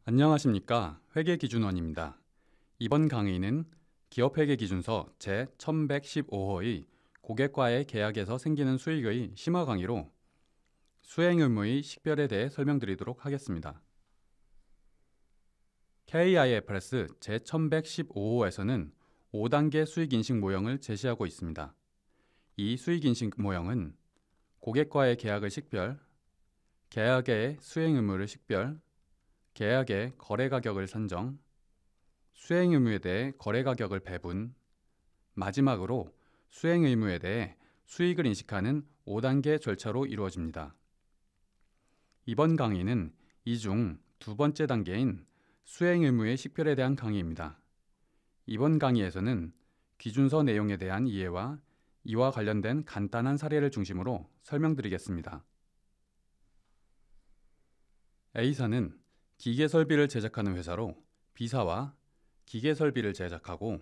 안녕하십니까. 회계기준원입니다. 이번 강의는 기업회계기준서 제1115호의 고객과의 계약에서 생기는 수익의 심화 강의로 수행의무의 식별에 대해 설명드리도록 하겠습니다. KIFRS 제1115호에서는 5단계 수익인식 모형을 제시하고 있습니다. 이 수익인식 모형은 고객과의 계약의 식별, 계약의 수행의무를 식별, 계약의 거래가격을 산정, 수행의무에 대해 거래가격을 배분, 마지막으로 수행의무에 대해 수익을 인식하는 5단계 절차로 이루어집니다. 이번 강의는 이 중 두 번째 단계인 수행의무의 식별에 대한 강의입니다. 이번 강의에서는 기준서 내용에 대한 이해와 이와 관련된 간단한 사례를 중심으로 설명드리겠습니다. A사는 기계설비를 제작하는 회사로 B사와 기계설비를 제작하고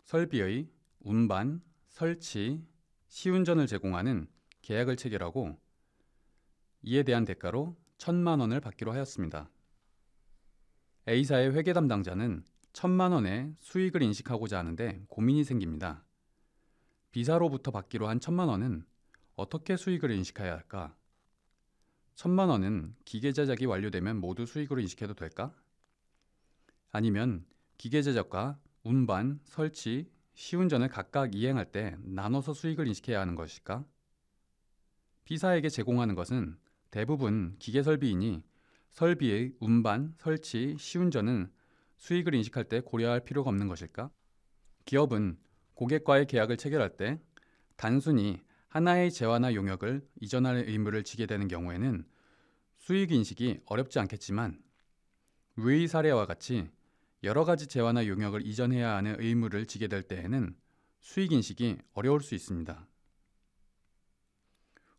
설비의 운반, 설치, 시운전을 제공하는 계약을 체결하고 이에 대한 대가로 1,000만 원을 받기로 하였습니다. A사의 회계 담당자는 1,000만 원의 수익을 인식하고자 하는데 고민이 생깁니다. B사로부터 받기로 한 1,000만 원은 어떻게 수익을 인식해야 할까? 1,000만 원은 기계 제작이 완료되면 모두 수익으로 인식해도 될까? 아니면 기계 제작과 운반, 설치, 시운전을 각각 이행할 때 나눠서 수익을 인식해야 하는 것일까? B사에게 제공하는 것은 대부분 기계 설비이니 설비의 운반, 설치, 시운전은 수익을 인식할 때 고려할 필요가 없는 것일까? 기업은 고객과의 계약을 체결할 때 단순히 하나의 재화나 용역을 이전할 의무를 지게 되는 경우에는 수익 인식이 어렵지 않겠지만 위의 사례와 같이 여러 가지 재화나 용역을 이전해야 하는 의무를 지게 될 때에는 수익 인식이 어려울 수 있습니다.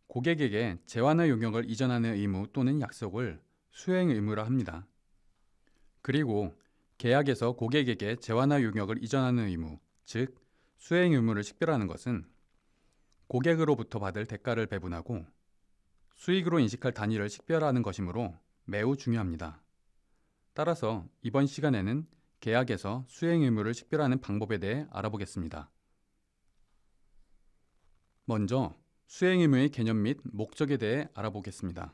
고객에게 재화나 용역을 이전하는 의무 또는 약속을 수행 의무라 합니다. 그리고 계약에서 고객에게 재화나 용역을 이전하는 의무, 즉 수행 의무를 식별하는 것은 고객으로부터 받을 대가를 배분하고 수익으로 인식할 단위를 식별하는 것이므로 매우 중요합니다. 따라서 이번 시간에는 계약에서 수행 의무를 식별하는 방법에 대해 알아보겠습니다. 먼저 수행 의무의 개념 및 목적에 대해 알아보겠습니다.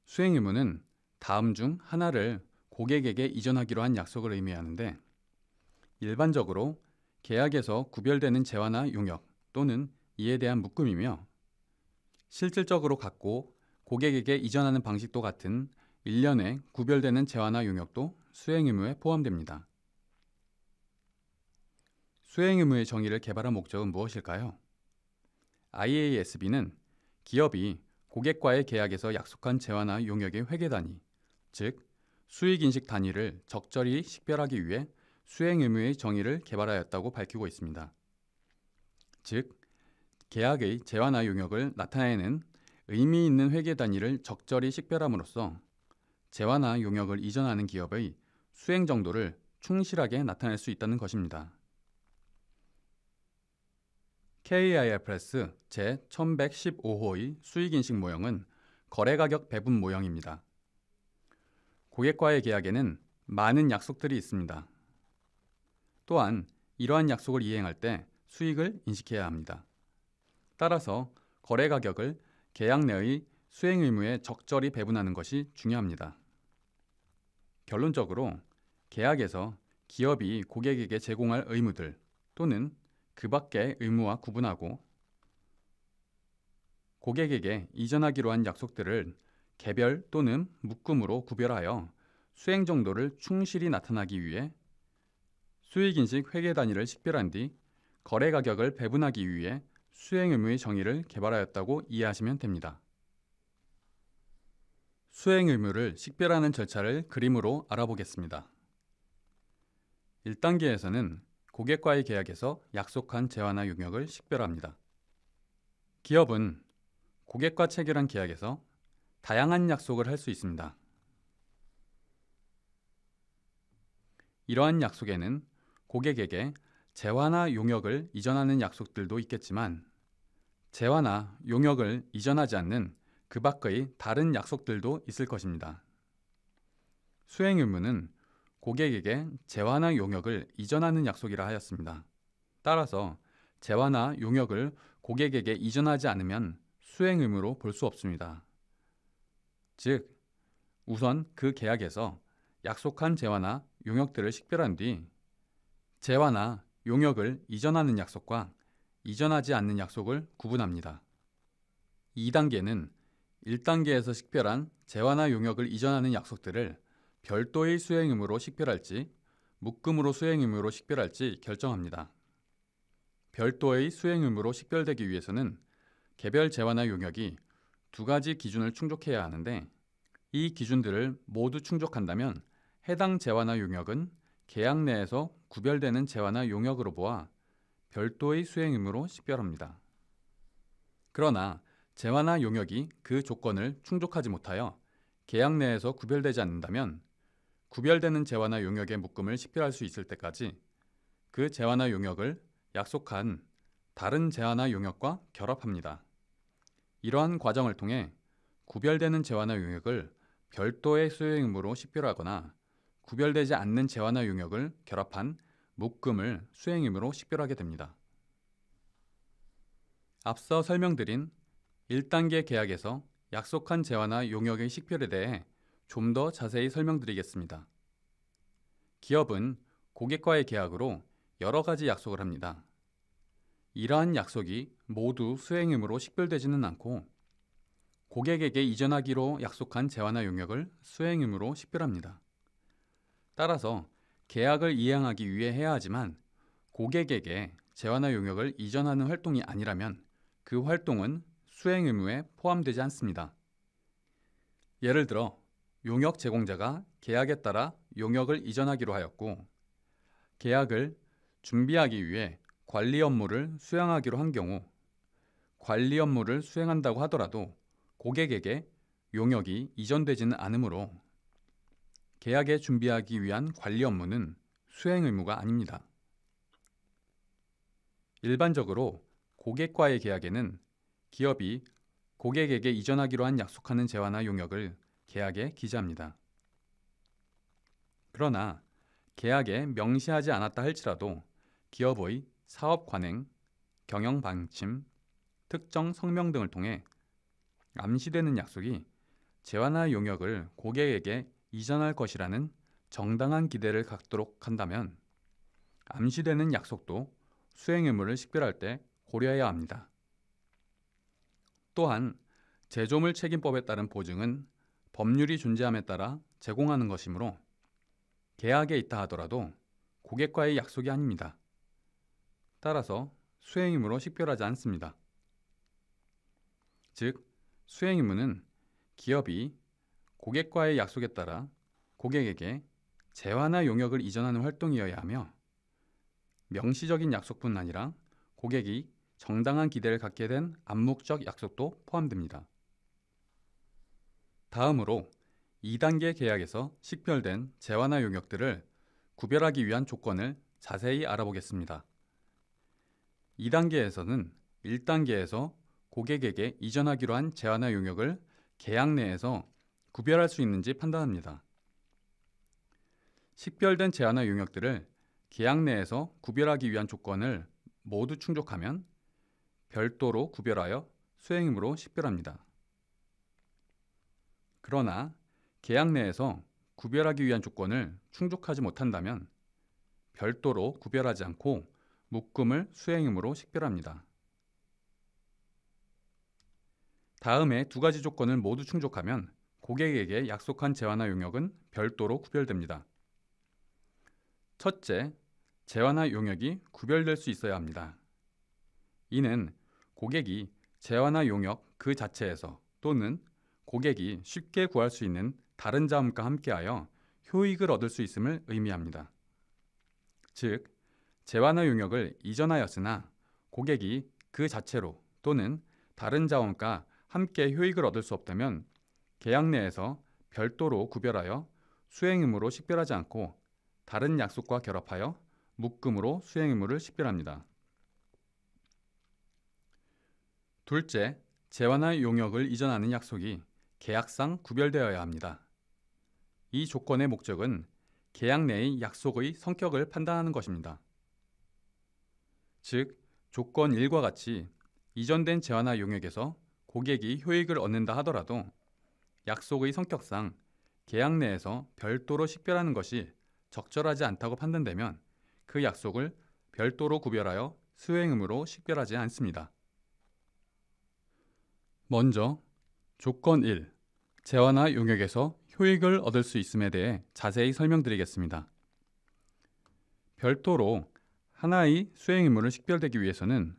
수행 의무는 다음 중 하나를 고객에게 이전하기로 한 약속을 의미하는데 일반적으로 계약에서 구별되는 재화나 용역 또는 이에 대한 묶음이며 실질적으로 갖고 고객에게 이전하는 방식도 같은 일련의 구별되는 재화나 용역도 수행 의무에 포함됩니다. 수행 의무의 정의를 개발한 목적은 무엇일까요? IASB는 기업이 고객과의 계약에서 약속한 재화나 용역의 회계 단위, 즉 수익인식 단위를 적절히 식별하기 위해 수행 의무의 정의를 개발하였다고 밝히고 있습니다. 즉, 계약의 재화나 용역을 나타내는 의미 있는 회계 단위를 적절히 식별함으로써 재화나 용역을 이전하는 기업의 수행 정도를 충실하게 나타낼 수 있다는 것입니다. KIFRS 제1115호의 수익인식 모형은 거래가격 배분 모형입니다. 고객과의 계약에는 많은 약속들이 있습니다. 또한 이러한 약속을 이행할 때 수익을 인식해야 합니다. 따라서 거래가격을 계약 내의 수행 의무에 적절히 배분하는 것이 중요합니다. 결론적으로 계약에서 기업이 고객에게 제공할 의무들 또는 그 밖의 의무와 구분하고 고객에게 이전하기로 한 약속들을 개별 또는 묶음으로 구별하여 수행 정도를 충실히 나타나기 위해 수익인식 회계 단위를 식별한 뒤 거래 가격을 배분하기 위해 수행 의무의 정의를 개발하였다고 이해하시면 됩니다. 수행 의무를 식별하는 절차를 그림으로 알아보겠습니다. 1단계에서는 고객과의 계약에서 약속한 재화나 용역을 식별합니다. 기업은 고객과 체결한 계약에서 다양한 약속을 할 수 있습니다. 이러한 약속에는 고객에게 재화나 용역을 이전하는 약속들도 있겠지만 재화나 용역을 이전하지 않는 그 밖의 다른 약속들도 있을 것입니다. 수행 의무는 고객에게 재화나 용역을 이전하는 약속이라 하였습니다. 따라서 재화나 용역을 고객에게 이전하지 않으면 수행 의무로 볼 수 없습니다. 즉, 우선 그 계약에서 약속한 재화나 용역들을 식별한 뒤 재화나 용역을 이전하는 약속과 이전하지 않는 약속을 구분합니다. 2단계는 1단계에서 식별한 재화나 용역을 이전하는 약속들을 별도의 수행 의무로 식별할지 묶음으로 수행 의무로 식별할지 결정합니다. 별도의 수행 의무로 식별되기 위해서는 개별 재화나 용역이 두 가지 기준을 충족해야 하는데 이 기준들을 모두 충족한다면 해당 재화나 용역은 계약 내에서 구별되는 재화나 용역으로 보아 별도의 수행 의무로 식별합니다. 그러나 재화나 용역이 그 조건을 충족하지 못하여 계약 내에서 구별되지 않는다면 구별되는 재화나 용역의 묶음을 식별할 수 있을 때까지 그 재화나 용역을 약속한 다른 재화나 용역과 결합합니다. 이러한 과정을 통해 구별되는 재화나 용역을 별도의 수행 의무로 식별하거나 구별되지 않는 재화나 용역을 결합한 묶음을 수행 의무로 식별하게 됩니다. 앞서 설명드린 1단계 계약에서 약속한 재화나 용역의 식별에 대해 좀 더 자세히 설명드리겠습니다. 기업은 고객과의 계약으로 여러 가지 약속을 합니다. 이러한 약속이 모두 수행 의무로 식별되지는 않고 고객에게 이전하기로 약속한 재화나 용역을 수행 의무로 식별합니다. 따라서 계약을 이행하기 위해 해야 하지만 고객에게 재화나 용역을 이전하는 활동이 아니라면 그 활동은 수행 의무에 포함되지 않습니다. 예를 들어 용역 제공자가 계약에 따라 용역을 이전하기로 하였고 계약을 준비하기 위해 관리 업무를 수행하기로 한 경우 관리 업무를 수행한다고 하더라도 고객에게 용역이 이전되지는 않으므로 계약에 준비하기 위한 관리 업무는 수행 의무가 아닙니다. 일반적으로 고객과의 계약에는 기업이 고객에게 이전하기로 한 약속하는 재화나 용역을 계약에 기재합니다. 그러나 계약에 명시하지 않았다 할지라도 기업의 사업 관행, 경영 방침, 특정 성명 등을 통해 암시되는 약속이 재화나 용역을 고객에게 이전할 것이라는 정당한 기대를 갖도록 한다면 암시되는 약속도 수행 의무를 식별할 때 고려해야 합니다. 또한 제조물 책임법에 따른 보증은 법률이 존재함에 따라 제공하는 것이므로 계약에 있다 하더라도 고객과의 약속이 아닙니다. 따라서 수행 의무로 식별하지 않습니다. 즉, 수행 의무는 기업이 고객과의 약속에 따라 고객에게 재화나 용역을 이전하는 활동이어야 하며 명시적인 약속뿐 아니라 고객이 정당한 기대를 갖게 된 암묵적 약속도 포함됩니다. 다음으로 2단계 계약에서 식별된 재화나 용역들을 구별하기 위한 조건을 자세히 알아보겠습니다. 2단계에서는 1단계에서 고객에게 이전하기로 한 재화나 용역을 계약 내에서 구별할 수 있는지 판단합니다. 식별된 재화나 용역들을 계약 내에서 구별하기 위한 조건을 모두 충족하면 별도로 구별하여 수행 의무로 식별합니다. 그러나 계약 내에서 구별하기 위한 조건을 충족하지 못한다면 별도로 구별하지 않고 묶음을 수행 의무로 식별합니다. 다음에 두 가지 조건을 모두 충족하면 고객에게 약속한 재화나 용역은 별도로 구별됩니다. 첫째, 재화나 용역이 구별될 수 있어야 합니다. 이는 고객이 재화나 용역 그 자체에서 또는 고객이 쉽게 구할 수 있는 다른 자음과 함께하여 효익을 얻을 수 있음을 의미합니다. 즉, 재화나 용역을 이전하였으나 고객이 그 자체로 또는 다른 자원과 함께 효익을 얻을 수 없다면 계약 내에서 별도로 구별하여 수행 의무로 식별하지 않고 다른 약속과 결합하여 묶음으로 수행 의무를 식별합니다. 둘째, 재화나 용역을 이전하는 약속이 계약상 구별되어야 합니다. 이 조건의 목적은 계약 내의 약속의 성격을 판단하는 것입니다. 즉, 조건 1과 같이 이전된 재화나 용역에서 고객이 효익을 얻는다 하더라도 약속의 성격상 계약 내에서 별도로 식별하는 것이 적절하지 않다고 판단되면 그 약속을 별도로 구별하여 수행 의무로 식별하지 않습니다. 먼저 조건 1, 재화나 용역에서 효익을 얻을 수 있음에 대해 자세히 설명드리겠습니다. 별도로 하나의 수행 의무를 식별되기 위해서는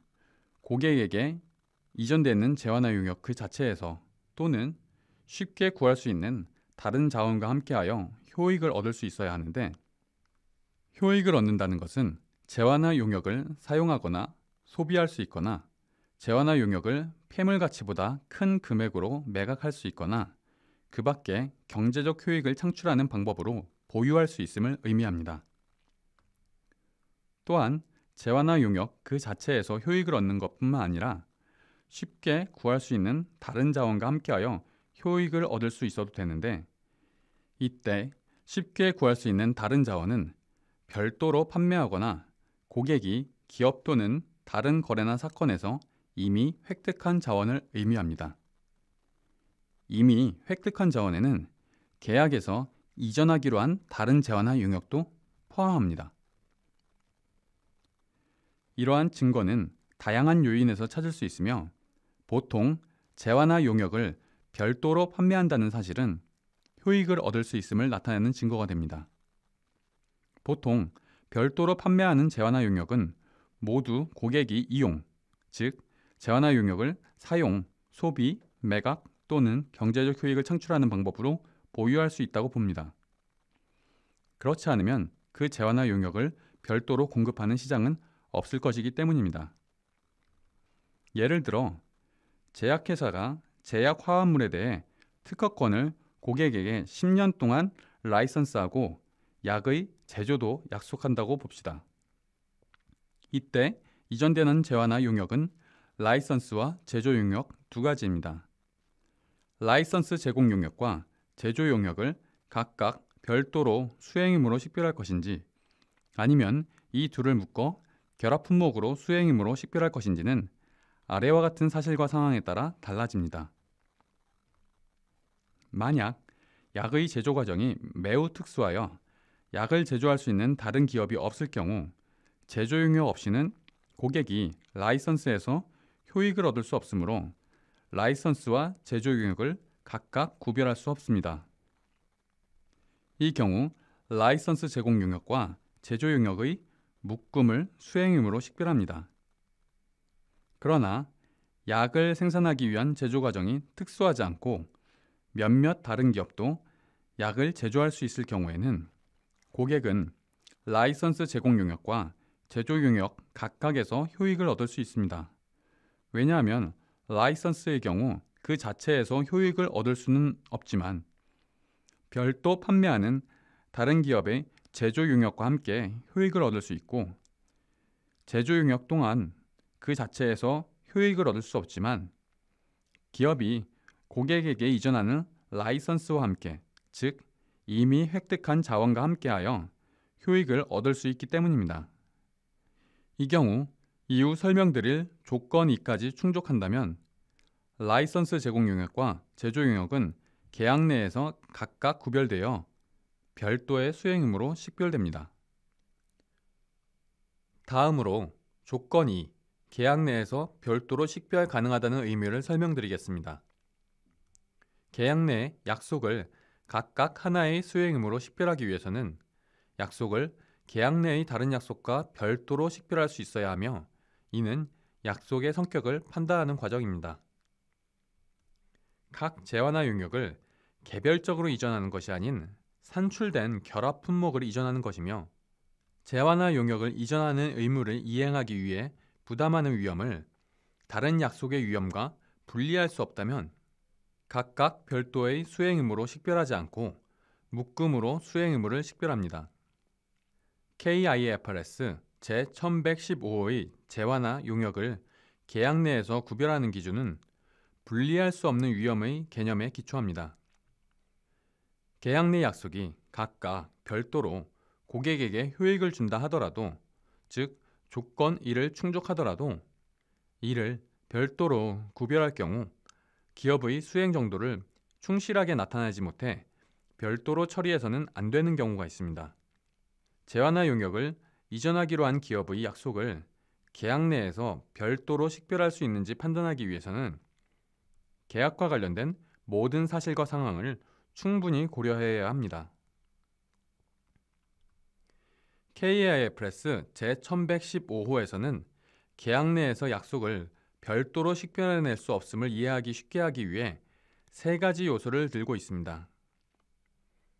고객에게 이전되는 재화나 용역 그 자체에서 또는 쉽게 구할 수 있는 다른 자원과 함께하여 효익을 얻을 수 있어야 하는데, 효익을 얻는다는 것은 재화나 용역을 사용하거나 소비할 수 있거나 재화나 용역을 폐물 가치보다 큰 금액으로 매각할 수 있거나 그 밖에 경제적 효익을 창출하는 방법으로 보유할 수 있음을 의미합니다. 또한 재화나 용역 그 자체에서 효익을 얻는 것뿐만 아니라 쉽게 구할 수 있는 다른 자원과 함께하여 효익을 얻을 수 있어도 되는데, 이때 쉽게 구할 수 있는 다른 자원은 별도로 판매하거나 고객이 기업 또는 다른 거래나 사건에서 이미 획득한 자원을 의미합니다. 이미 획득한 자원에는 계약에서 이전하기로 한 다른 재화나 용역도 포함합니다. 이러한 증거는 다양한 요인에서 찾을 수 있으며, 보통 재화나 용역을 별도로 판매한다는 사실은 효익을 얻을 수 있음을 나타내는 증거가 됩니다. 보통 별도로 판매하는 재화나 용역은 모두 고객이 이용, 즉 재화나 용역을 사용, 소비, 매각 또는 경제적 효익을 창출하는 방법으로 보유할 수 있다고 봅니다. 그렇지 않으면 그 재화나 용역을 별도로 공급하는 시장은 없을 것이기 때문입니다. 예를 들어 제약회사가 제약 화합물에 대해 특허권을 고객에게 10년 동안 라이선스하고 약의 제조도 약속한다고 봅시다. 이때 이전되는 재화나 용역은 라이선스와 제조 용역 두 가지입니다. 라이선스 제공 용역과 제조 용역을 각각 별도로 수행 의무로 식별할 것인지, 아니면 이 둘을 묶어 결합 품목으로 수행 의무로 식별할 것인지는 아래와 같은 사실과 상황에 따라 달라집니다. 만약 약의 제조 과정이 매우 특수하여 약을 제조할 수 있는 다른 기업이 없을 경우 제조 용역 없이는 고객이 라이선스에서 효익을 얻을 수 없으므로 라이선스와 제조 용역을 각각 구별할 수 없습니다. 이 경우 라이선스 제공 용역과 제조 용역의 묶음을 수행 의무로 식별합니다. 그러나 약을 생산하기 위한 제조 과정이 특수하지 않고 몇몇 다른 기업도 약을 제조할 수 있을 경우에는 고객은 라이선스 제공 용역과 제조 용역 각각에서 효익을 얻을 수 있습니다. 왜냐하면 라이선스의 경우 그 자체에서 효익을 얻을 수는 없지만 별도 판매하는 다른 기업의 제조 용역과 함께 효익을 얻을 수 있고, 제조 용역 또한 그 자체에서 효익을 얻을 수 없지만 기업이 고객에게 이전하는 라이선스와 함께, 즉 이미 획득한 자원과 함께하여 효익을 얻을 수 있기 때문입니다. 이 경우 이후 설명드릴 조건 2까지 충족한다면 라이선스 제공 용역과 제조 용역은 계약 내에서 각각 구별되어 별도의 수행 의무로 식별됩니다. 다음으로 조건 2, 계약 내에서 별도로 식별 가능하다는 의미를 설명드리겠습니다. 계약 내 약속을 각각 하나의 수행 의무로 식별하기 위해서는 약속을 계약 내의 다른 약속과 별도로 식별할 수 있어야 하며, 이는 약속의 성격을 판단하는 과정입니다. 각 재화나 용역을 개별적으로 이전하는 것이 아닌 산출된 결합 품목을 이전하는 것이며, 재화나 용역을 이전하는 의무를 이행하기 위해 부담하는 위험을 다른 약속의 위험과 분리할 수 없다면 각각 별도의 수행 의무로 식별하지 않고 묶음으로 수행 의무를 식별합니다. KIFRS 제1115호의 재화나 용역을 계약 내에서 구별하는 기준은 분리할 수 없는 위험의 개념에 기초합니다. 계약 내 약속이 각각 별도로 고객에게 효익을 준다 하더라도, 즉 조건 1을 충족하더라도 이를 별도로 구별할 경우 기업의 수행 정도를 충실하게 나타내지 못해 별도로 처리해서는 안 되는 경우가 있습니다. 재화나 용역을 이전하기로 한 기업의 약속을 계약 내에서 별도로 식별할 수 있는지 판단하기 위해서는 계약과 관련된 모든 사실과 상황을 충분히 고려해야 합니다. KIFRS 제1115호에서는 계약 내에서 약속을 별도로 식별해낼 수 없음을 이해하기 쉽게 하기 위해 세 가지 요소를 들고 있습니다.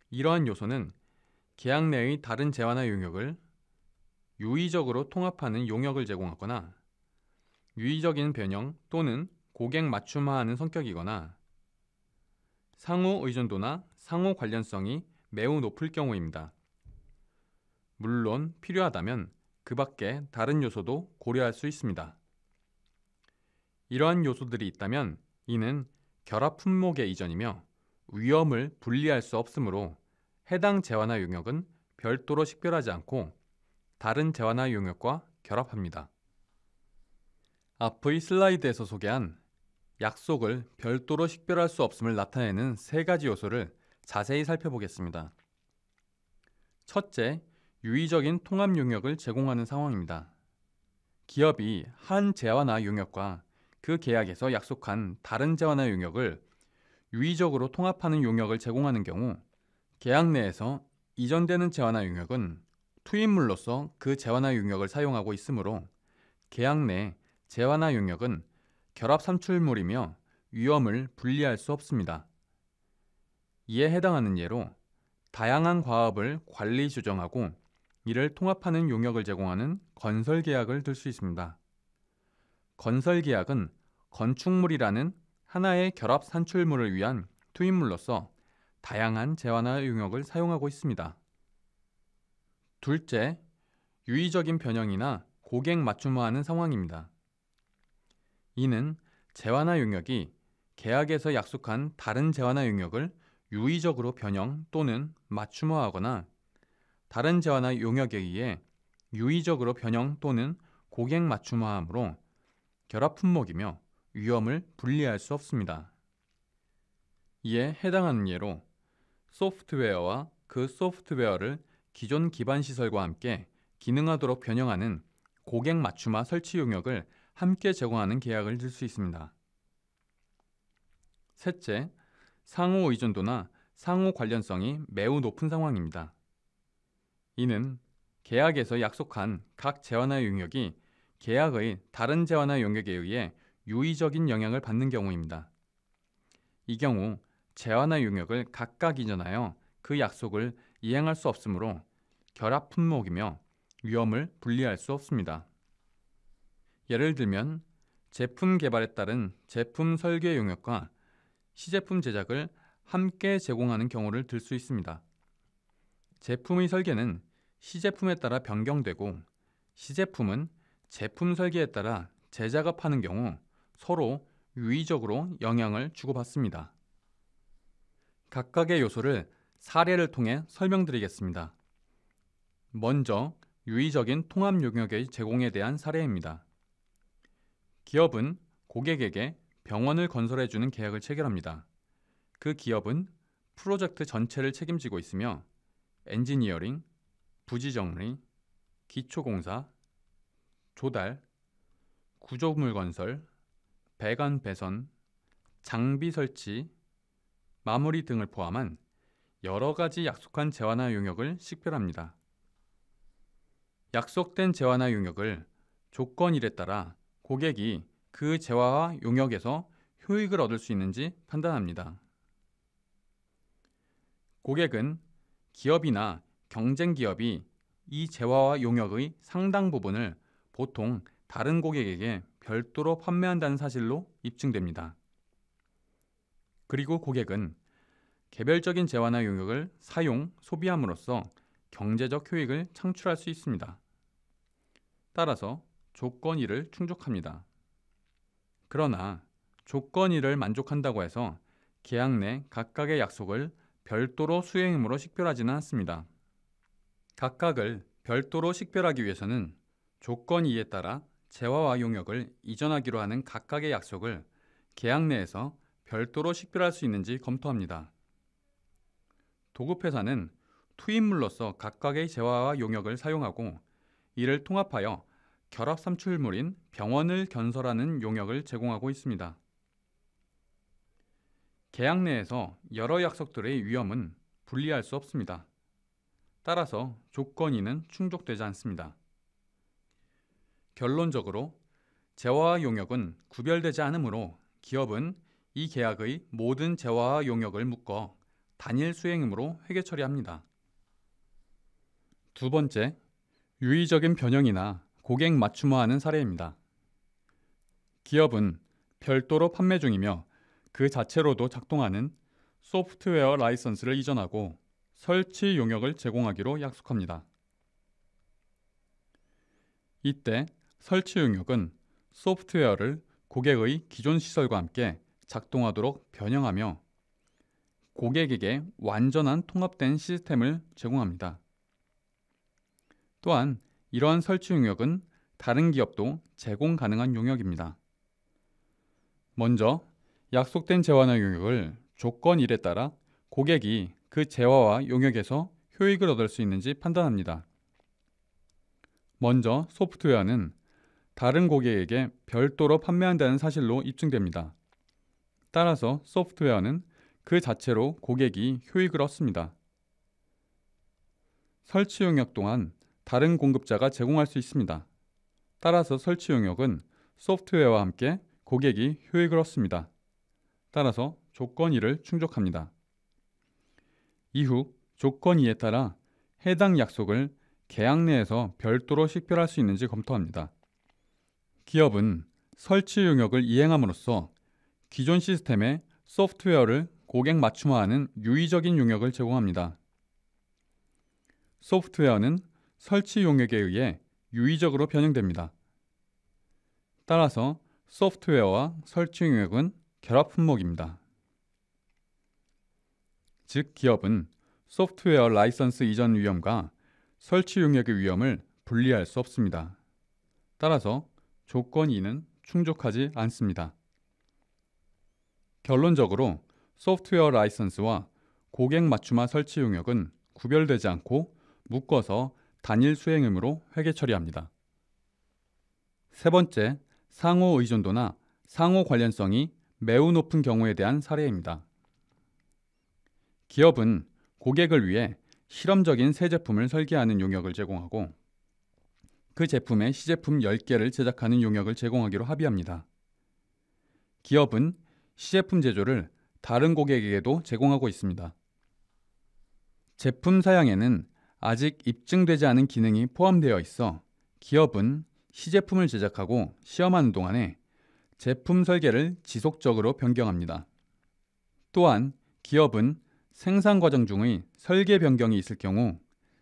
이러한 요소는 계약 내의 다른 재화나 용역을 유의적으로 통합하는 용역을 제공하거나, 유의적인 변형 또는 고객 맞춤화하는 성격이거나, 상호 의존도나 상호 관련성이 매우 높을 경우입니다. 물론 필요하다면 그 밖에 다른 요소도 고려할 수 있습니다. 이러한 요소들이 있다면 이는 결합 품목의 이전이며 위험을 분리할 수 없으므로 해당 재화나 용역은 별도로 식별하지 않고 다른 재화나 용역과 결합합니다. 앞의 슬라이드에서 소개한 약속을 별도로 식별할 수 없음을 나타내는 세 가지 요소를 자세히 살펴보겠습니다. 첫째, 유의적인 통합 용역을 제공하는 상황입니다. 기업이 한 재화나 용역과 그 계약에서 약속한 다른 재화나 용역을 유의적으로 통합하는 용역을 제공하는 경우 계약 내에서 이전되는 재화나 용역은 투입물로서 그 재화나 용역을 사용하고 있으므로 계약 내 재화나 용역은 결합 산출물이며 위험을 분리할 수 없습니다. 이에 해당하는 예로 다양한 과업을 관리 조정하고 이를 통합하는 용역을 제공하는 건설 계약을 들 수 있습니다. 건설 계약은 건축물이라는 하나의 결합 산출물을 위한 투입물로서 다양한 재화나 용역을 사용하고 있습니다. 둘째, 유의적인 변형이나 고객 맞춤화하는 상황입니다. 이는 재화나 용역이 계약에서 약속한 다른 재화나 용역을 유의적으로 변형 또는 맞춤화하거나 다른 재화나 용역에 의해 유의적으로 변형 또는 고객 맞춤화하므로 결합 품목이며 위험을 분리할 수 없습니다. 이에 해당하는 예로 소프트웨어와 그 소프트웨어를 기존 기반 시설과 함께 기능하도록 변형하는 고객 맞춤화 설치 용역을 함께 제공하는 계약을 들 수 있습니다. 셋째, 상호 의존도나 상호 관련성이 매우 높은 상황입니다. 이는 계약에서 약속한 각 재화나 용역이 계약의 다른 재화나 용역에 의해 유의적인 영향을 받는 경우입니다. 이 경우 재화나 용역을 각각 이전하여 그 약속을 이행할 수 없으므로 결합 품목이며 위험을 분리할 수 없습니다. 예를 들면 제품 개발에 따른 제품 설계 용역과 시제품 제작을 함께 제공하는 경우를 들 수 있습니다. 제품의 설계는 시제품에 따라 변경되고 시제품은 제품 설계에 따라 재작업하는 경우 서로 유의적으로 영향을 주고받습니다. 각각의 요소를 사례를 통해 설명드리겠습니다. 먼저 유의적인 통합 용역의 제공에 대한 사례입니다. 기업은 고객에게 병원을 건설해주는 계약을 체결합니다. 그 기업은 프로젝트 전체를 책임지고 있으며 엔지니어링, 부지정리, 기초공사, 조달, 구조물 건설, 배관 배선, 장비 설치, 마무리 등을 포함한 여러 가지 약속한 재화나 용역을 식별합니다. 약속된 재화나 용역을 조건 1에 따라 고객이 그 재화와 용역에서 효익을 얻을 수 있는지 판단합니다. 고객은 기업이나 경쟁 기업이 이 재화와 용역의 상당 부분을 보통 다른 고객에게 별도로 판매한다는 사실로 입증됩니다. 그리고 고객은 개별적인 재화나 용역을 사용, 소비함으로써 경제적 효익을 창출할 수 있습니다. 따라서 조건 1을 충족합니다. 그러나 조건 1을 만족한다고 해서 계약 내 각각의 약속을 별도로 수행음으로 식별하지는 않습니다. 각각을 별도로 식별하기 위해서는 조건 2에 따라 재화와 용역을 이전하기로 하는 각각의 약속을 계약 내에서 별도로 식별할 수 있는지 검토합니다. 도급회사는 투입물로서 각각의 재화와 용역을 사용하고 이를 통합하여 결합 산출물인 병원을 견설하는 용역을 제공하고 있습니다. 계약 내에서 여러 약속들의 위험은 분리할 수 없습니다. 따라서 조건 2는 충족되지 않습니다. 결론적으로 재화와 용역은 구별되지 않으므로 기업은 이 계약의 모든 재화와 용역을 묶어 단일 수행음으로 회계 처리합니다. 두 번째, 유의적인 변형이나 고객 맞춤화하는 사례입니다. 기업은 별도로 판매 중이며 그 자체로도 작동하는 소프트웨어 라이선스를 이전하고 설치 용역을 제공하기로 약속합니다. 이때 설치 용역은 소프트웨어를 고객의 기존 시설과 함께 작동하도록 변형하며 고객에게 완전한 통합된 시스템을 제공합니다. 또한 이러한 설치 용역은 다른 기업도 제공 가능한 용역입니다. 먼저 약속된 재화나 용역을 조건 1에 따라 고객이 그 재화와 용역에서 효익을 얻을 수 있는지 판단합니다. 먼저 소프트웨어는 다른 고객에게 별도로 판매한다는 사실로 입증됩니다. 따라서 소프트웨어는 그 자체로 고객이 효익을 얻습니다. 설치 용역 또한 다른 공급자가 제공할 수 있습니다. 따라서 설치 용역은 소프트웨어와 함께 고객이 효익을 얻습니다. 따라서 조건 1을 충족합니다. 이후 조건 2에 따라 해당 약속을 계약 내에서 별도로 식별할 수 있는지 검토합니다. 기업은 설치 용역을 이행함으로써 기존 시스템의 소프트웨어를 고객 맞춤화하는 유의적인 용역을 제공합니다. 소프트웨어는 설치 용역에 의해 유의적으로 변형됩니다. 따라서 소프트웨어와 설치 용역은 결합 품목입니다. 즉 기업은 소프트웨어 라이선스 이전 위험과 설치 용역의 위험을 분리할 수 없습니다. 따라서 조건 2는 충족하지 않습니다. 결론적으로 소프트웨어 라이선스와 고객 맞춤화 설치 용역은 구별되지 않고 묶어서 단일 수행음으로 회계 처리합니다. 세 번째, 상호 의존도나 상호 관련성이 매우 높은 경우에 대한 사례입니다. 기업은 고객을 위해 실험적인 새 제품을 설계하는 용역을 제공하고 그 제품의 시제품 10개를 제작하는 용역을 제공하기로 합의합니다. 기업은 시제품 제조를 다른 고객에게도 제공하고 있습니다. 제품 사양에는 아직 입증되지 않은 기능이 포함되어 있어 기업은 시제품을 제작하고 시험하는 동안에 제품 설계를 지속적으로 변경합니다. 또한 기업은 생산 과정 중의 설계 변경이 있을 경우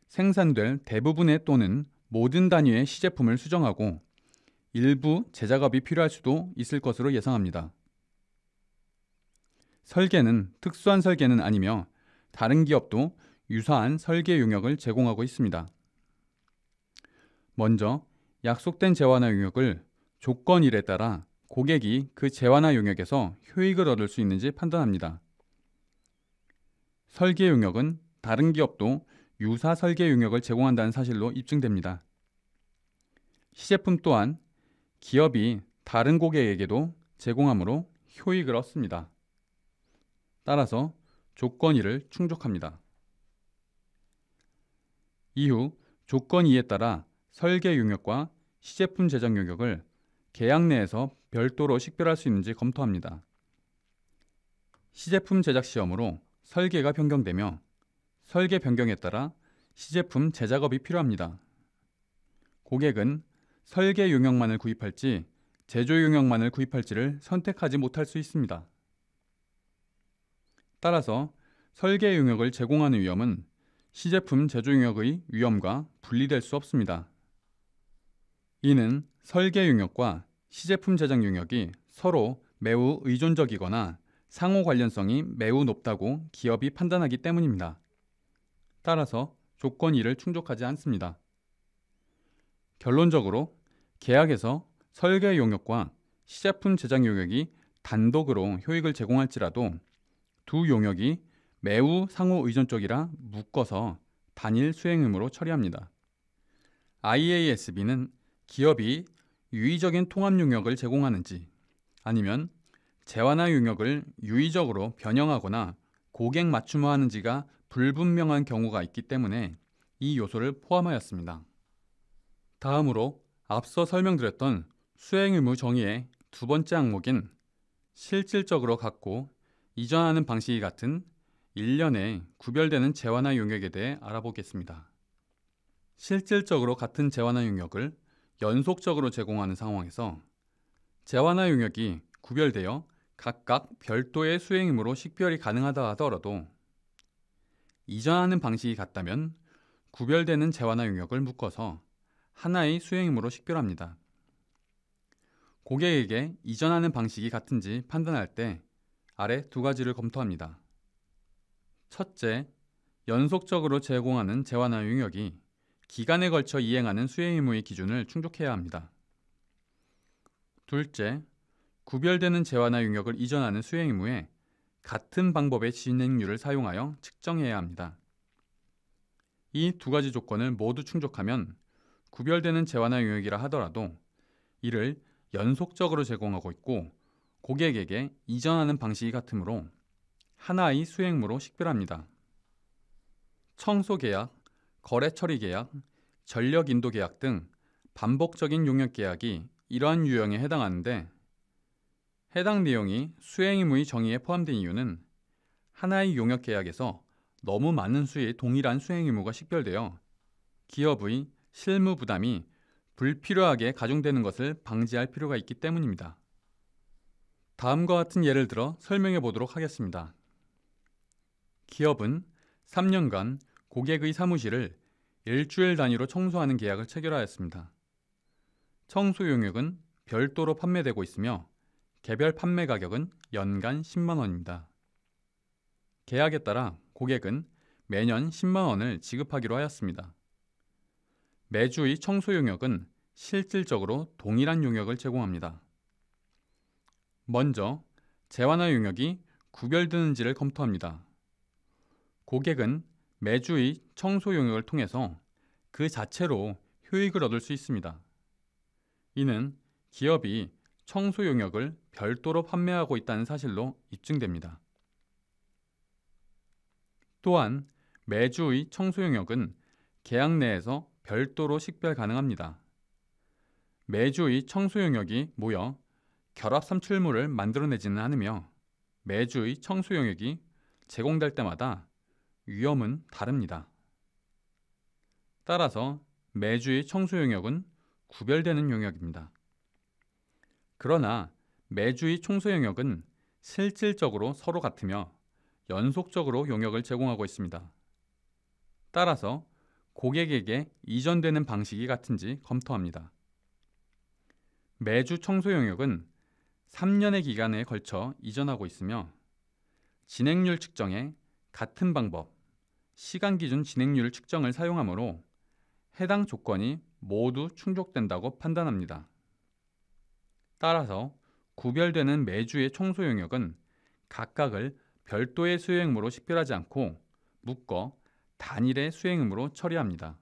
생산될 대부분의 또는 모든 단위의 시제품을 수정하고 일부 재작업이 필요할 수도 있을 것으로 예상합니다. 설계는 특수한 설계는 아니며 다른 기업도 유사한 설계 용역을 제공하고 있습니다. 먼저 약속된 재화나 용역을 조건 1에 따라 고객이 그 재화나 용역에서 효익을 얻을 수 있는지 판단합니다. 설계 용역은 다른 기업도 유사 설계 용역을 제공한다는 사실로 입증됩니다. 시제품 또한 기업이 다른 고객에게도 제공하므로 효익을 얻습니다. 따라서 조건 1을 충족합니다. 이후 조건 2에 따라 설계 용역과 시제품 제작 용역을 계약 내에서 별도로 식별할 수 있는지 검토합니다. 시제품 제작 시험으로 설계가 변경되며 설계 변경에 따라 시제품 제작업이 필요합니다. 고객은 설계 용역만을 구입할지 제조 용역만을 구입할지를 선택하지 못할 수 있습니다. 따라서 설계 용역을 제공하는 위험은 시제품 제조 용역의 위험과 분리될 수 없습니다. 이는 설계 용역과 시제품 제작 용역이 서로 매우 의존적이거나 상호 관련성이 매우 높다고 기업이 판단하기 때문입니다. 따라서 조건 2를 충족하지 않습니다. 결론적으로 계약에서 설계 용역과 시제품 제작 용역이 단독으로 효익을 제공할지라도 두 용역이 매우 상호 의존적이라 묶어서 단일 수행 의무로 처리합니다. IASB는 기업이 유의적인 통합 용역을 제공하는지 아니면 재완화 용역을 유의적으로 변형하거나 고객 맞춤화하는지가 불분명한 경우가 있기 때문에 이 요소를 포함하였습니다. 다음으로 앞서 설명드렸던 수행 의무 정의의 두 번째 항목인 실질적으로 같고 이전하는 방식이 같은 일련의 구별되는 재완화 용역에 대해 알아보겠습니다. 실질적으로 같은 재완화 용역을 연속적으로 제공하는 상황에서 재완화 용역이 구별되어 각각 별도의 수행 의무로 식별이 가능하다 하더라도 이전하는 방식이 같다면 구별되는 재완화 용역을 묶어서 하나의 수행 의무로 식별합니다. 고객에게 이전하는 방식이 같은지 판단할 때 아래 두 가지를 검토합니다. 첫째, 연속적으로 제공하는 재완화 용역이 기간에 걸쳐 이행하는 수행 의무의 기준을 충족해야 합니다. 둘째, 구별되는 재완화 용역을 이전하는 수행 의무에 같은 방법의 진행률을 사용하여 측정해야 합니다. 이 두 가지 조건을 모두 충족하면 구별되는 재완화 용역이라 하더라도 이를 연속적으로 제공하고 있고 고객에게 이전하는 방식이 같으므로 하나의 수행 의무로 식별합니다. 청소계약, 거래처리계약, 전력인도계약 등 반복적인 용역계약이 이러한 유형에 해당하는데 해당 내용이 수행 의무의 정의에 포함된 이유는 하나의 용역계약에서 너무 많은 수의 동일한 수행 의무가 식별되어 기업의 실무 부담이 불필요하게 가중되는 것을 방지할 필요가 있기 때문입니다. 다음과 같은 예를 들어 설명해 보도록 하겠습니다. 기업은 3년간 고객의 사무실을 일주일 단위로 청소하는 계약을 체결하였습니다. 청소 용역은 별도로 판매되고 있으며 개별 판매 가격은 연간 10만 원입니다. 계약에 따라 고객은 매년 10만 원을 지급하기로 하였습니다. 매주의 청소 용역은 실질적으로 동일한 용역을 제공합니다. 먼저 재완화 용역이 구별되는지를 검토합니다. 고객은 매주의 청소 용역을 통해서 그 자체로 효익을 얻을 수 있습니다. 이는 기업이 청소 용역을 별도로 판매하고 있다는 사실로 입증됩니다. 또한 매주의 청소 용역은 계약 내에서 별도로 식별 가능합니다. 매주의 청소 용역이 모여 결합 산출물을 만들어내지는 않으며 매주의 청소 용역이 제공될 때마다 위험은 다릅니다. 따라서 매주의 청소 용역은 구별되는 용역입니다. 그러나 매주의 청소 용역은 실질적으로 서로 같으며 연속적으로 용역을 제공하고 있습니다. 따라서 고객에게 이전되는 방식이 같은지 검토합니다. 매주 청소 용역은 3년의 기간에 걸쳐 이전하고 있으며 진행률 측정에 같은 방법, 시간 기준 진행률 측정을 사용하므로 해당 조건이 모두 충족된다고 판단합니다. 따라서 구별되는 매주의 청소 용역은 각각을 별도의 수행 의무로 식별하지 않고 묶어 단일의 수행 의무로 처리합니다.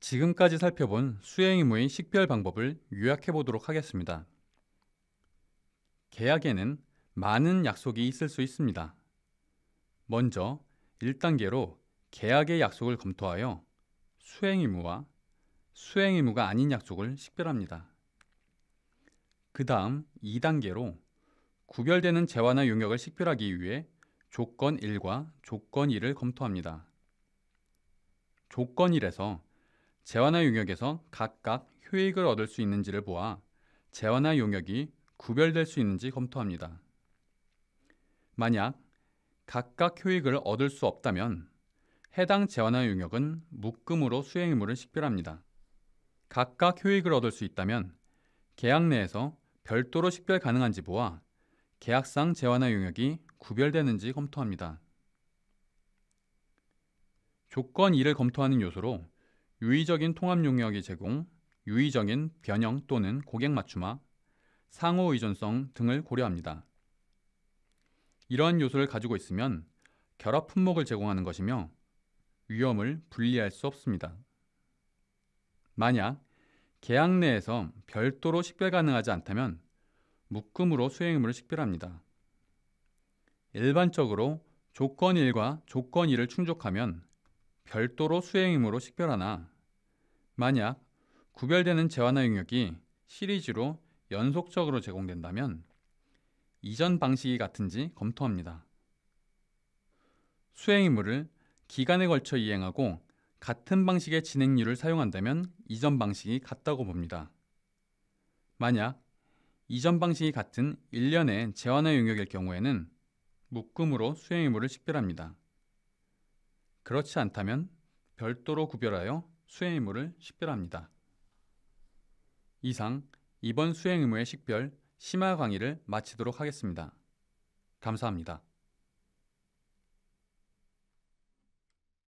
지금까지 살펴본 수행 의무의 식별 방법을 요약해 보도록 하겠습니다. 계약에는 많은 약속이 있을 수 있습니다. 먼저 1단계로 계약의 약속을 검토하여 수행 의무와 수행 의무가 아닌 약속을 식별합니다. 그 다음 2단계로 구별되는 재완화 용역을 식별하기 위해 조건 1과 조건 2를 검토합니다. 조건 1에서 재완화 용역에서 각각 효익을 얻을 수 있는지를 보아 재완화 용역이 구별될 수 있는지 검토합니다. 만약 각각 효익을 얻을 수 없다면 해당 재완화 용역은 묶음으로 수행 의무를 식별합니다. 각각 효익을 얻을 수 있다면 계약 내에서 별도로 식별 가능한지 보아 계약상 재완화 용역이 구별되는지 검토합니다. 조건 2를 검토하는 요소로 유의적인 통합 용역의 제공, 유의적인 변형 또는 고객 맞춤화, 상호 의존성 등을 고려합니다. 이러한 요소를 가지고 있으면 결합 품목을 제공하는 것이며 위험을 분리할 수 없습니다. 만약 계약 내에서 별도로 식별 가능하지 않다면 묶음으로 수행 의무를 식별합니다. 일반적으로 조건 1과 조건 2를 충족하면 별도로 수행 의무로 식별하나 만약 구별되는 재완화 용역이 시리즈로 연속적으로 제공된다면 이전 방식이 같은지 검토합니다. 수행 의무를 기간에 걸쳐 이행하고 같은 방식의 진행률을 사용한다면 이전 방식이 같다고 봅니다. 만약 이전 방식이 같은 1년의 재완화 용역일 경우에는 묶음으로 수행 의무를 식별합니다. 그렇지 않다면 별도로 구별하여 수행 의무를 식별합니다. 이상 이번 수행 의무의 식별 심화 강의를 마치도록 하겠습니다. 감사합니다.